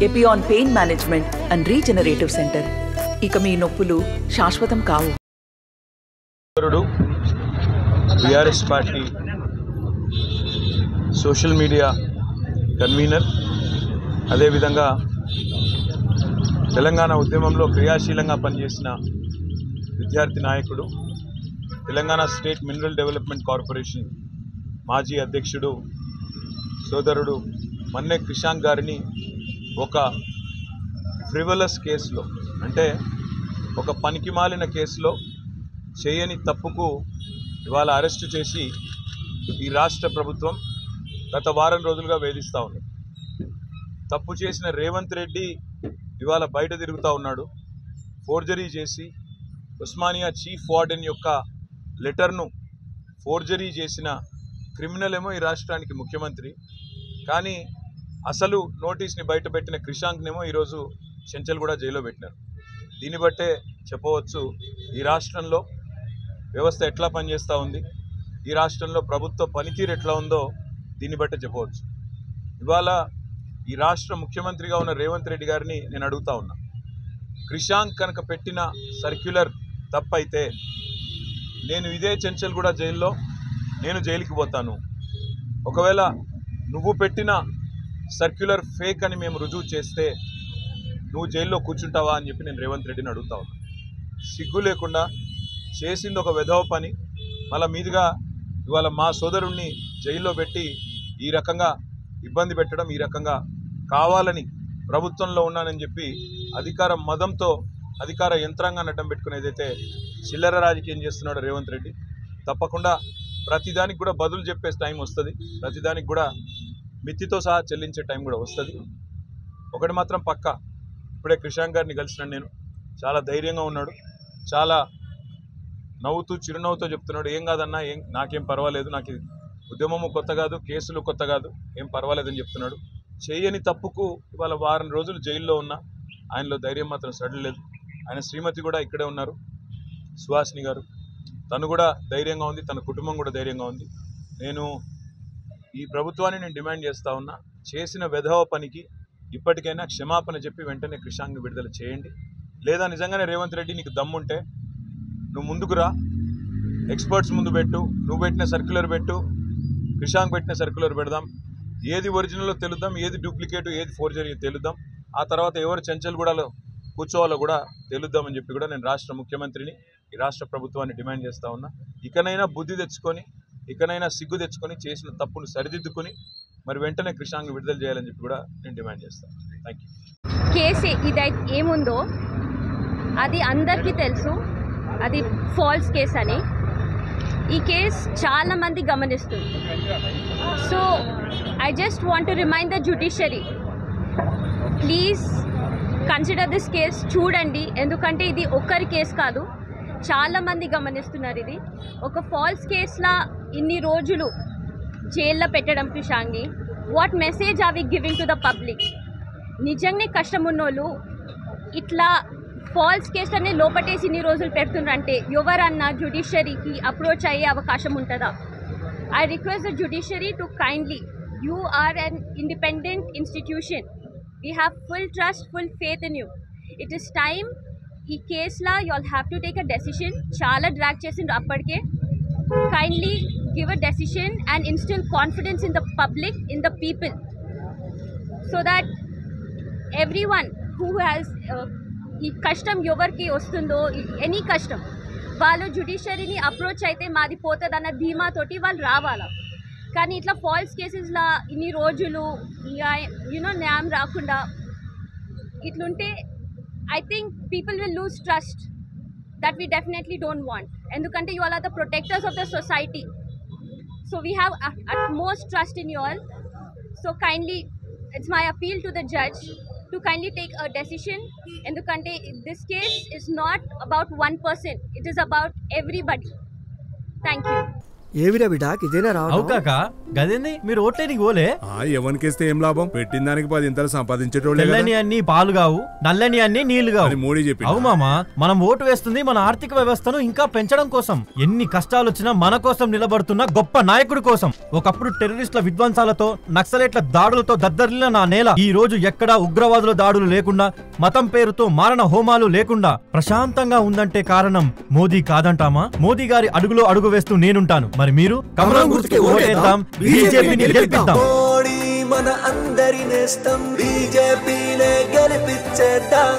Epione pain management and regenerative centre. ఇక మీ నొప్పులు శాశ్వతం కావు. TRS party social media convener, అదేవిధంగా తెలంగాణ ఉద్యమంలో క్రియాశీలంగా పనిచేసిన విద్యార్థి నాయకుడు, Telangana state mineral development corporation మాజీ అధ్యక్షుడు సోదరుడు మన్నె క్రిషాంక్ గారిని ఒక ఫ్రివలస్ కేసులో, అంటే ఒక పనికిమాలిన కేసులో చేయని తప్పుకు ఇవాళ అరెస్టు చేసి ఈ రాష్ట్ర ప్రభుత్వం గత వారం రోజులుగా వేధిస్తూ ఉంది. తప్పు చేసిన రేవంత్ రెడ్డి ఇవాళ బయట తిరుగుతూ ఉన్నాడు. ఫోర్జరీ చేసి ఉస్మానియా చీఫ్ వార్డెన్ యొక్క లెటర్ను ఫోర్జరీ చేసిన క్రిమినల్ ఏమో ఈ రాష్ట్రానికి ముఖ్యమంత్రి, కానీ అసలు నోటీస్ని బయటపెట్టిన క్రిషాంక్నేమో ఈరోజు చెంచల్గూడ జైల్లో పెట్టినారు. దీన్ని బట్టే చెప్పవచ్చు ఈ రాష్ట్రంలో వ్యవస్థ ఎట్లా పనిచేస్తూ ఉంది, ఈ రాష్ట్రంలో ప్రభుత్వ పనితీరు ఎట్లా ఉందో దీన్ని బట్టే చెప్పవచ్చు. ఇవాళ ఈ రాష్ట్ర ముఖ్యమంత్రిగా ఉన్న రేవంత్ రెడ్డి గారిని నేను అడుగుతా ఉన్నా, క్రిషాంక్ కనుక పెట్టిన సర్క్యులర్ తప్పైతే నేను ఇదే చెంచల్గూడ జైల్లో నేను జైలుకి పోతాను. ఒకవేళ నువ్వు పెట్టిన సర్క్యులర్ ఫేక్ అని మేము రుజువు చేస్తే నువ్వు జైల్లో కూర్చుంటావా అని చెప్పి నేను రేవంత్ రెడ్డిని అడుగుతా ఉన్నా. సిగ్గు లేకుండా చేసింది ఒక వెధవ పని, మళ్ళా మీదుగా ఇవాళ మా సోదరుణ్ణి జైల్లో పెట్టి ఈ రకంగా ఇబ్బంది పెట్టడం, ఈ రకంగా కావాలని ప్రభుత్వంలో ఉన్నానని చెప్పి అధికార మదంతో అధికార యంత్రాంగాన్ని అడ్డం పెట్టుకుని ఏదైతే చిల్లర రాజకీయం చేస్తున్నాడో రేవంత్ రెడ్డి, తప్పకుండా ప్రతిదానికి కూడా బదులు చెప్పే టైం వస్తుంది, ప్రతిదానికి కూడా మిత్తితో సహా చెల్లించే టైం కూడా వస్తుంది. ఒకటి మాత్రం పక్కా, ఇప్పుడే క్రిషాంక్ గారిని కలిసినాను నేను, చాలా ధైర్యంగా ఉన్నాడు, చాలా నవ్వుతూ చిరునవ్వుతో చెప్తున్నాడు, ఏం కాదన్నా, నాకేం పర్వాలేదు, నాకు ఉద్యమము కొత్త కాదు, కేసులు కొత్త కాదు, ఏం పర్వాలేదని చెప్తున్నాడు. చేయని తప్పుకు ఇవాళ వారం రోజులు జైల్లో ఉన్న ఆయనలో ధైర్యం మాత్రం సడలేదు. ఆయన శ్రీమతి కూడా ఇక్కడే ఉన్నారు, సుహాసిని గారు, తను కూడా ధైర్యంగా ఉంది, తన కుటుంబం కూడా ధైర్యంగా ఉంది. నేను ఈ ప్రభుత్వాన్ని నేను డిమాండ్ చేస్తూ ఉన్నా, చేసిన వెధవ పనికి ఇప్పటికైనా క్షమాపణ చెప్పి వెంటనే క్రిషాంక్ని విడుదల చేయండి. లేదా నిజంగానే రేవంత్ రెడ్డి నీకు దమ్ముంటే నువ్వు ముందుకు రా, ఎక్స్పర్ట్స్ ముందు పెట్టు, నువ్వు పెట్టిన సర్క్యులర్ పెట్టు, క్రిషాంక్ పెట్టిన సర్క్యులర్ పెడదాం, ఏది ఒరిజినల్లో తెలుద్దాం, ఏది డూప్లికేటు, ఏది ఫోర్జరీ తెలుద్దాం, ఆ తర్వాత ఎవరు చెంచల్గూడలో కూర్చోవాలో కూడా తెలుద్దామని చెప్పి కూడా నేను రాష్ట్ర ముఖ్యమంత్రిని, ఈ రాష్ట్ర ప్రభుత్వాన్ని డిమాండ్ చేస్తూ ఉన్నా. ఇకనైనా బుద్ధి తెచ్చుకొని, ఇకనైనా సిగ్గు తెచ్చుకొని, చేసిన తప్పును సరిదిద్దుకొని మరి వెంటనే క్రిషాంక్ని విడుదల చేయాలని చెప్పి కూడా నేను డిమాండ్ చేస్తాను. Thank you. కేసు ఇదైతే ఏముందో అది అందరికీ తెలుసు, అది ఫాల్స్ కేస్ అని. ఈ కేస్ చాలా మంది గమనిస్తుంది. So I just want to remind the judiciary, please consider this case. చూడండి, ఎందుకంటే ఇది ఒక్కరి కేసు కాదు, చాలామంది గమనిస్తున్నారు. ఇది ఒక ఫాల్స్ కేసులా ఇన్ని రోజులు జైల్లో పెట్టడం క్రిషాంక్ని, what message are we giving to the public? నిజంగానే కష్టం ఉన్నోళ్ళు ఇట్లా ఫాల్స్ కేసులనే లోపటేసి ఇన్ని రోజులు పెడుతున్నారంటే ఎవరన్నా జ్యుడిషియరీకి అప్రోచ్ అయ్యే అవకాశం ఉంటుందా? I request the judiciary to kindly, you are an independent institution, we have full trust, full faith in you. It is time ఈ కేసులా you all have to take a decision. చాలా drag చేసిండ్రు అప్పటికే. Kindly give a decision and instill confidence in the public, in the people, so that everyone who has ఈ కష్టం ఎవరికి వస్తుందో, any కష్టం, వాళ్ళు జ్యుడిషియరీని అప్రోచ్ అయితే మాది పోతుందన్న ధీమాతోటి వాళ్ళు రావాలా. కానీ ఇట్లా ఫాల్స్ కేసెస్లా ఇన్ని రోజులు న్యాయం రాకుండా ఇట్లుంటే I think people will lose trust, that we definitely don't want. ఎందుకంటే you all are the protectors of the society, so we have utmost trust in you all. So kindly, it's my appeal to the judge to kindly take a decision, ఎందుకంటే this case is not about one person, it is about everybody. Thank you. ఏవిరా బిడ్డా ఇదేనా రావు కాక గదేంది మీరు ఓట్లేనికి పోలే ఎవరికేస్తే ఏం లాభం పెట్టిన దానికి 10 ఇంతలు సంపాదించేటోళ్ళే తెల్లని అన్ని పాలు కావు నల్లని అన్ని నీళ్లు కావు మోడీ చెప్పి అవు మామా మనం ఓటు వేస్తుంది మన ఆర్థిక వ్యవస్థను ఇంకా పెంచడం కోసం ఎన్ని కష్టాలు వచ్చినా మన కోసం నిలబడుతున్న గొప్ప నాయకుడి కోసం ఒకప్పుడు టెర్రరిస్టుల విధ్వంసాలతో నక్సలైట్ల దాడులతో దద్దరిల్లిన నా నేల ఈ రోజు ఎక్కడా ఉగ్రవాదుల దాడులు లేకుండా మతం పేరుతో మారణ హోమాలు లేకుండా ప్రశాంతంగా ఉందంటే కారణం మోదీ కాదంటామా మోదీ గారి అడుగులో అడుగు వేస్తూ నేనుంటాను మరి మీరు కమలం గుర్తుకి ఓటేద్దాం బీజేపీని గెలిపిద్దాం మన అందరి నేస్తం బీజేపీనే గెలిపించేద్దాం